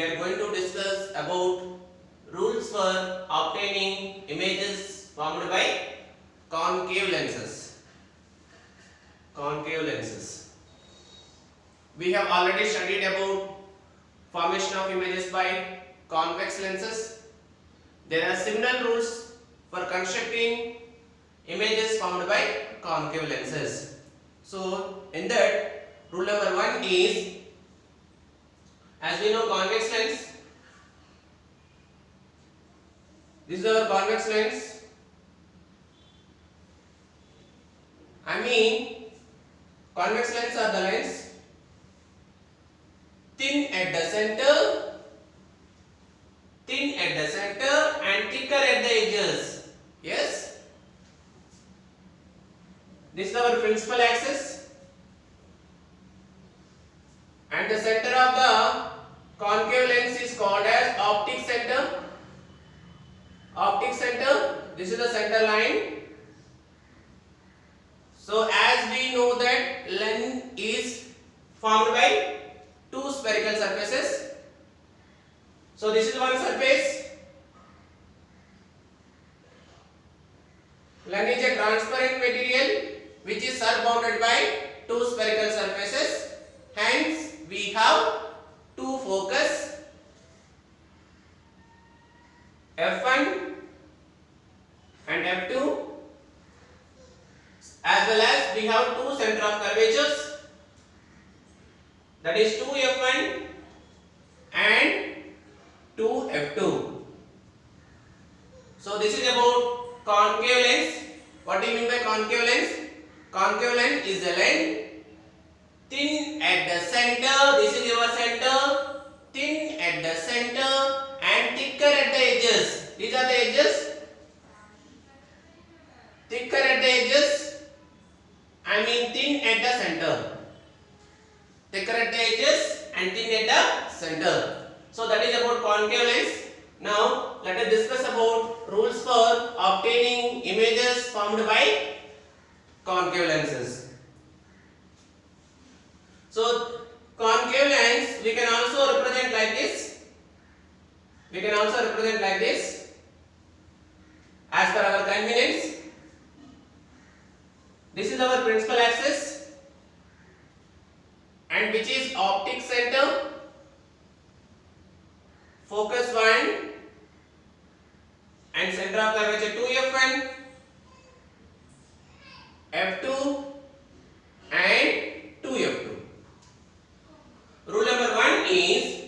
we are going to discuss about rules for obtaining images formed by concave lenses. Concave lenses. We have already studied about formation of images by convex lenses. There are similar rules for constructing images formed by concave lenses. So, in that, rule number 1 is, as we know, convex lens. This is our convex lens. Convex lens are the lens thin at the center and thicker at the edges. Yes. This is our principal axis, and the center of the concave lens is called as optic center. Optic center, this is the center line. So as we know that lens is formed by two spherical surfaces. So this is one surface. Lens is a transparent material which is surrounded by two spherical surfaces. Hence we have two focus, f1 and f2, as well as we have two center of curvatures, that is 2f1 and 2f2. So this is about concave lens. What do you mean by concave lens? Concave lens is a lens thin at the center. This is your center. Thin at the center and thicker at the edges. These are the edges. Thicker at the edges. Thin at the center. Thicker at the edges and thin at the center. So that is about concave lens. Now let us discuss about rules for obtaining images formed by concave lenses. So concave lens we can also represent like this. As per our convenience. This is our principal axis, and which is optic center, focus 1 and center of curvature 2f1, f2 and 2f2. Rule number 1 is,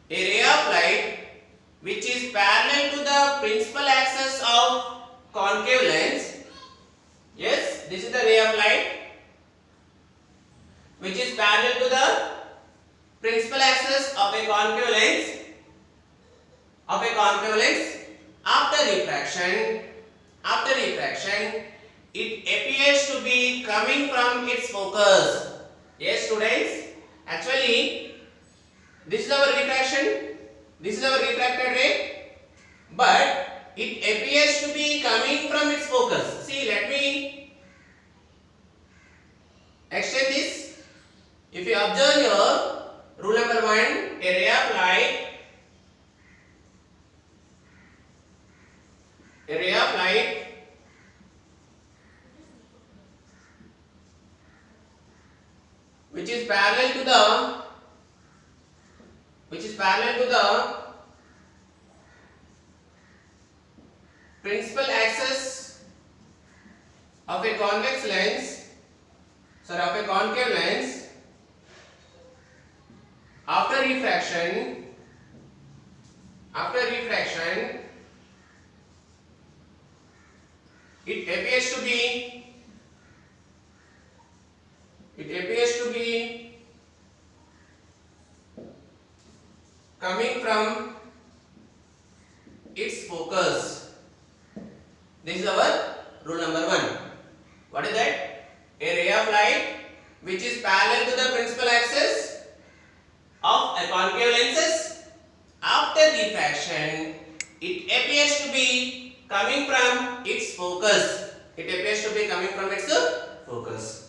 a ray of light which is parallel to the principal axis of concave lens. Yes, this is the ray of light which is parallel to the principal axis of a concave lens. After refraction, it appears to be coming from its focus. Yes, students. Actually, this is our refraction. This is our refracted ray, but it appears to be coming from its focus. See, let me extend this. If you observe here, rule number 1, a ray of light which is parallel to the principal axis of a concave lens. After refraction, it appears to be coming from its focus. This is our rule number 1. What is that? A ray of light which is parallel to the principal axis of a concave lenses. After refraction, it appears to be coming from its focus.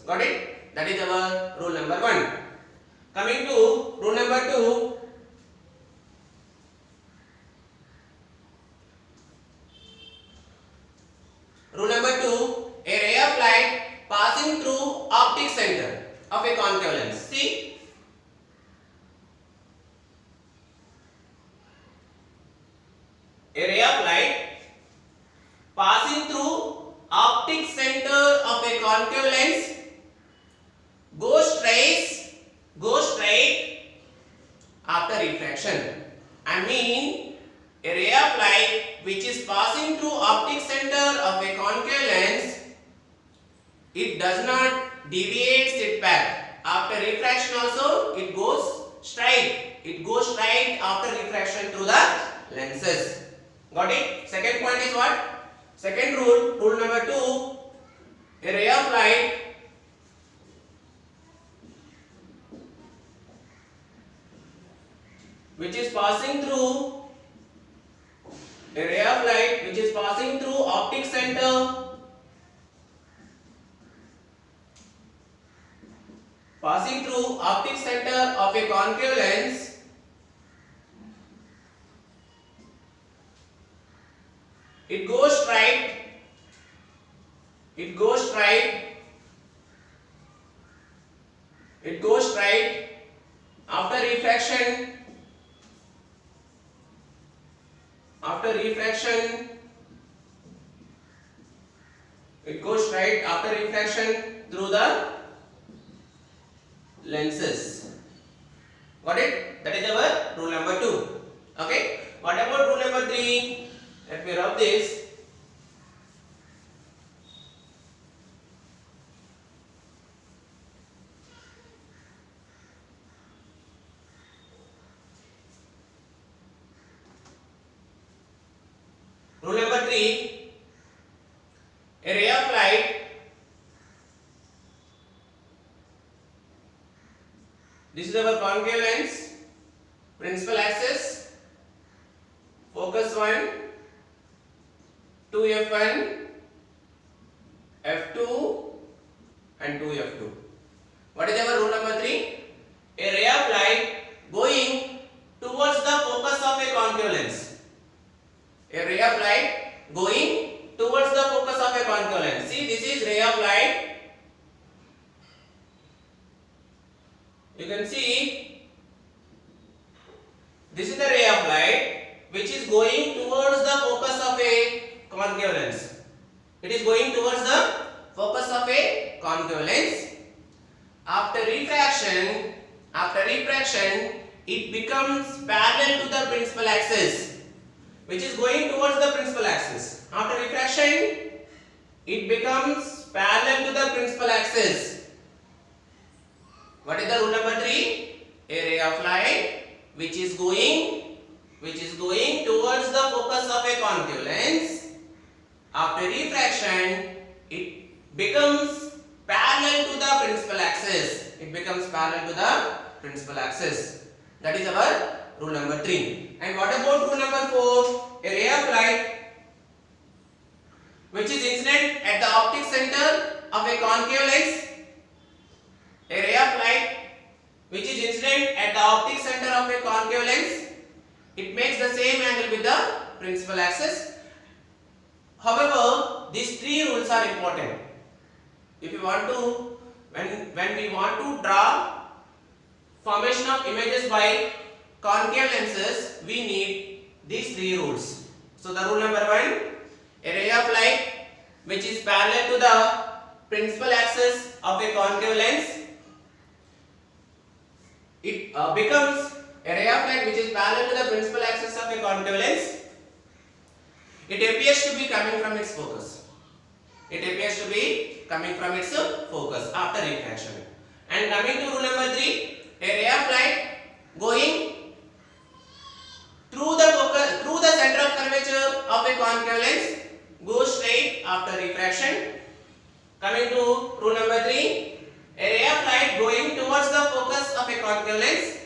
Got it? That is our rule number 1. Coming to rule number 2, after refraction. I mean a ray of light which is passing through optic center of a concave lens, it does not deviate its path. After refraction also it goes straight. It goes straight after refraction through the lenses. Got it? Second point is what? Second rule, rule number 2, a ray of light which is passing through optic center of a concave lens, it goes straight after refraction through the lenses. Got it? That is our rule number 2. Okay. What about rule number 3? Let me rub this. Rule number 3, a ray of light this is our concave lens, principal axis, focus 1, 2f1, f2 and 2f2. What is our rule number 3? A ray of light going towards the focus of a concave lens. A ray of light going towards the focus of a concave lens. See, this is ray of light. You can see this is the ray of light which is going towards the focus of a concave lens. It is going towards the focus of a concave lens. After refraction, it becomes parallel to the principal axis, which is going towards the principal axis. After refraction, it becomes parallel to the principal axis. What is the rule number 3? A ray of light which is going towards the focus of a concave lens. After refraction, it becomes parallel to the principal axis. That is our rule number 3. And what about rule number 4? A ray of light which is incident at the optic center of a concave lens. A ray of light which is incident at the optic center of a concave lens. It makes the same angle with the principal axis. However, these 3 rules are important. If you want to, when we want to draw formation of images by concave lenses, we need these 3 rules. So the rule number 1, a ray of light which is parallel to the principal axis of a concave lens, it becomes a ray of light which is parallel to the principal axis of a concave lens. It appears to be coming from its focus. After refraction. And coming to rule number 3, a ray of light going through the center of curvature of a concave lens goes straight after refraction. Coming to rule number 3, a ray of light going towards the focus of a concave lens.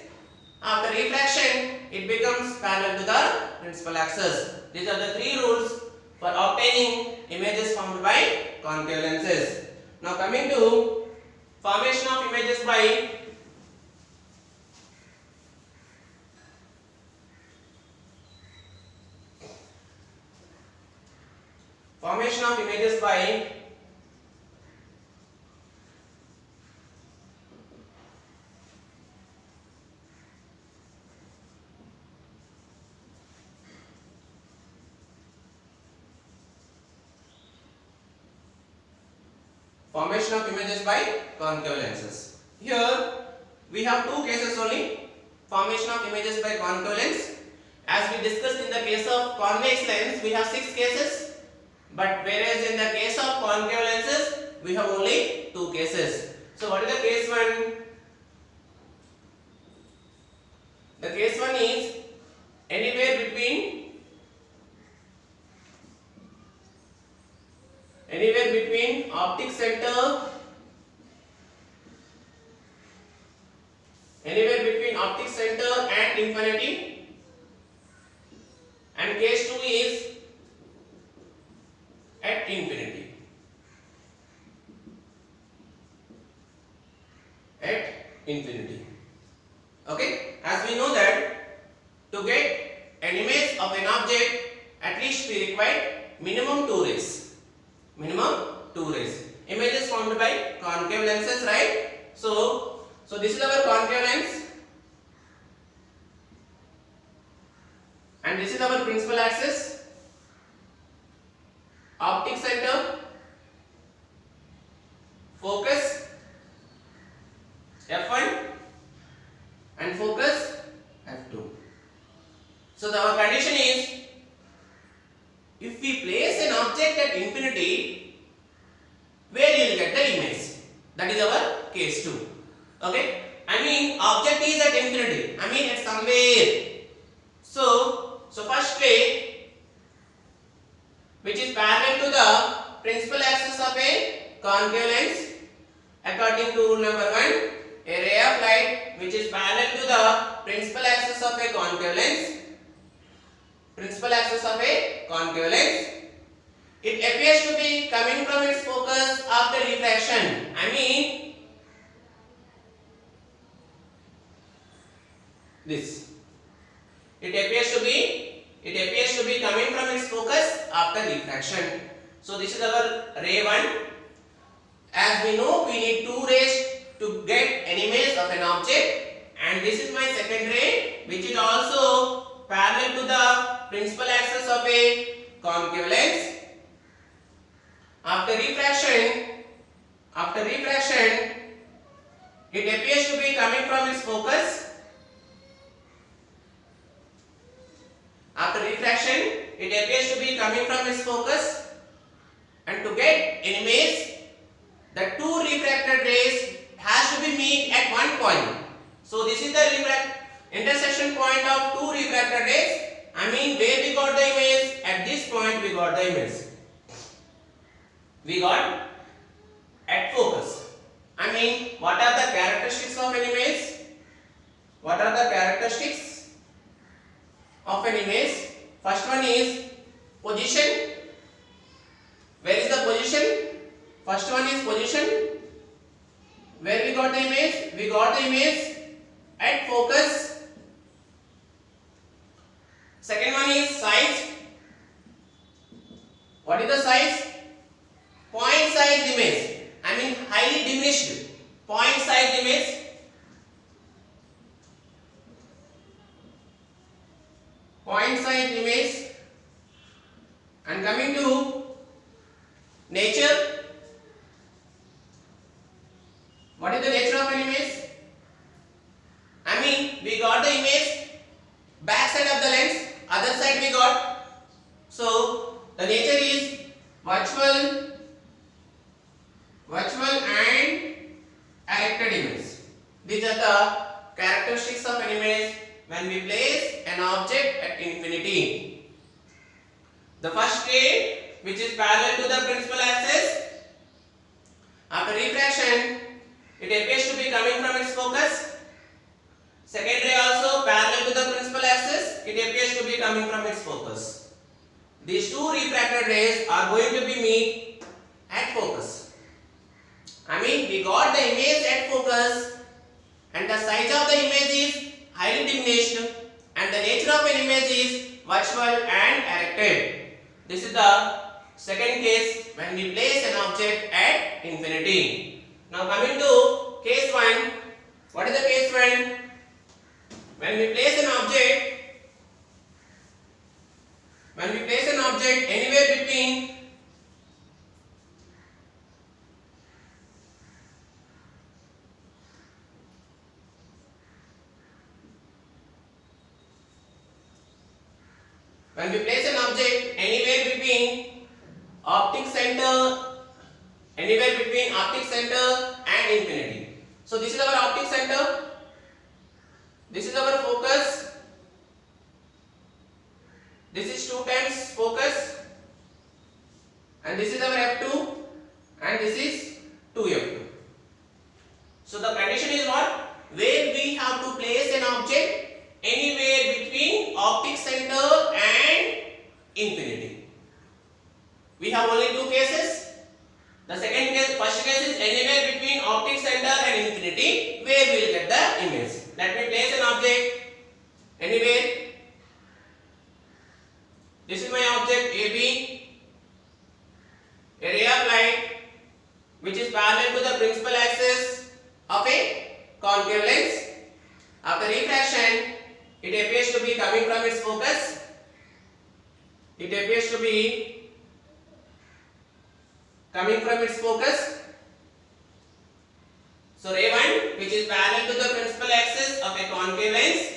After refraction, it becomes parallel to the principal axis. These are the 3 rules for obtaining images formed by concave lenses. Now coming to formation of images by concave lenses. Here we have 2 cases only. formation of images by concave lens. As we discussed in the case of convex lens, we have 6 cases, but whereas in the case of concave lenses, we have only 2 cases. So what is the case 1? The case 1 is anywhere between optic center and infinity, and case 2 is at infinity. Okay, as we know that to get an image of an object, at least we require minimum 2 rays. Images formed by concave lenses, right? So this is our concave lens, and this is our principal axis, optic center, focus f1 and focus f2. So our condition is, if we place an object at infinity, where you will get the image? That is our case 2. Okay, I mean object is at infinity, I mean at somewhere. So first ray, which is parallel to the principal axis of a concave lens, according to rule number 1, a ray of light which is parallel to the principal axis of a concave lens, it appears to be coming from its focus after refraction. I mean this. It appears to be coming from its focus after refraction. So this is our ray 1. As we know, we need 2 rays to get an image of an object, and this is my second ray, which is also parallel to the principal axis of a concave lens. After refraction, it appears to be coming from its focus. And to get an image, the 2 refracted rays has to be meet at one point. So this is the intersection point of 2 refracted rays. I mean, where we got the image? At this point we got the image. We got at focus. I mean, what are the characteristics of an image? First one is position. Where is the position? First one is position. Where we got the image? We got the image at focus. Second one is size. What is the size? Point size image. I mean highly diminished point size image. And coming to nature. What is the nature of an image? I mean, we got the image back side of the lens, other side we got. So the nature is virtual and erected image. These are the characteristics of an image when we place an object at infinity. The first ray, which is parallel to the principal axis, after refraction, it appears to be coming from its focus. Second ray also parallel to the principal axis, it appears to be coming from its focus. These 2 refracted rays are going to be meet at focus. I mean, we got the image at focus, and the size of the image is highly diminished, and the nature of an image is virtual and erected. This is the second case when we place an object at infinity. Now coming to case 1. What is the case 1? When we place an object anywhere between when we place an object anywhere between optic center and infinity. So this is our optic center, this is our focus, this is 2 times focus, and this is our f2, and this is 2f2. So the condition is what? Where we have to place an object anywhere between optic center and infinity. We have only 2 cases. The first case is anywhere between optic center and infinity, where we will get the image. Let me place an object anywhere. This is my object AB, area of light, which is parallel to the principal axis of a concave lens. After refraction, it appears to be coming from its focus. It appears to be coming from its focus. So ray 1, which is parallel to the principal axis of a concave lens,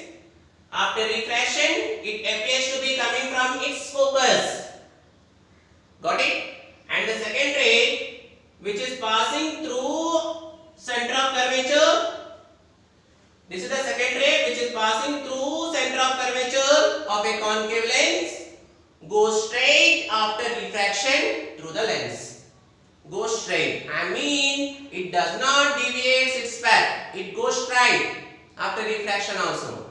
after refraction, it appears to be coming from its focus. Got it? And the second ray, which is passing through center of curvature. This is the second ray which is passing through center of curvature of a concave lens, goes straight after refraction through the lens. Goes straight. I mean, it does not deviate its path. It goes straight after refraction also.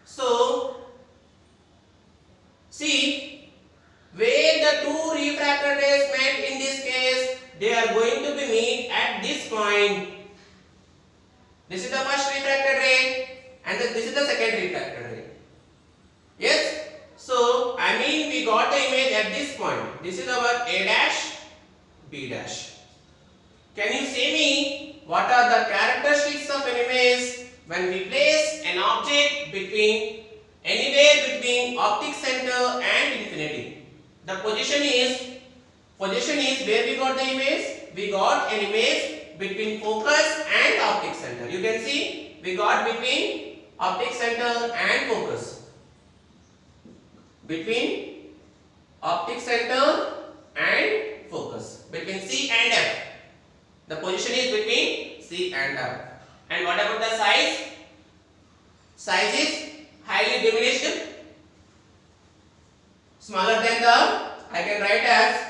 So, see, where the 2 refracted rays met in this case, they are going to be meet at this point. This is the first refracted ray and this is the second refracted ray. Yes? So, I mean we got the image at this point. This is our A dash, B dash. Can you say me what are the characteristics of an image when we place an object anywhere between optic center and infinity? The position is where we got the image. We got an image between focus and optic center. You can see we got between optic center and focus. Between optic center and focus. Between C and F. The position is between C and F. And what about the size? Size is highly diminished. Smaller than I can write as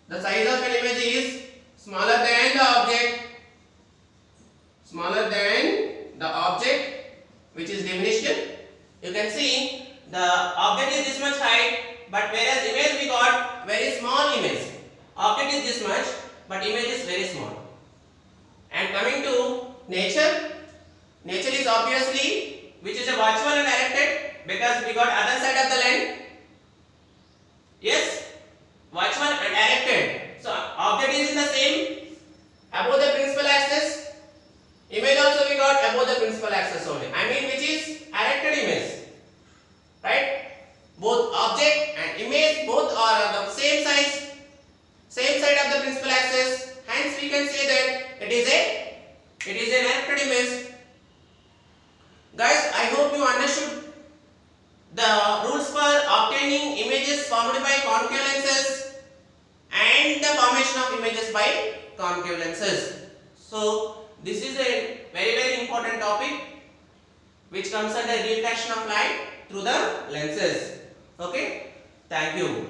the size of an image is smaller than the object which is diminished. You can see the object is this much height, but whereas image we got very small image. Object is this much, but image is very small. And coming to nature is obviously which is a virtual and directed, because we got other side of the lens. Yes, virtual and directed. So object is in the same above the principal axis. Image also we got above the principal axis only. I mean which is directed image. Right? Both object and image both are of the same size, same side of the principal axis. Hence we can say that it is a directed image. Guys, I hope you understood the rules for obtaining images formed by concave lenses and the formation of images by concave lenses. So this is a very important topic which comes under refraction of light through the lenses. Okay, thank you.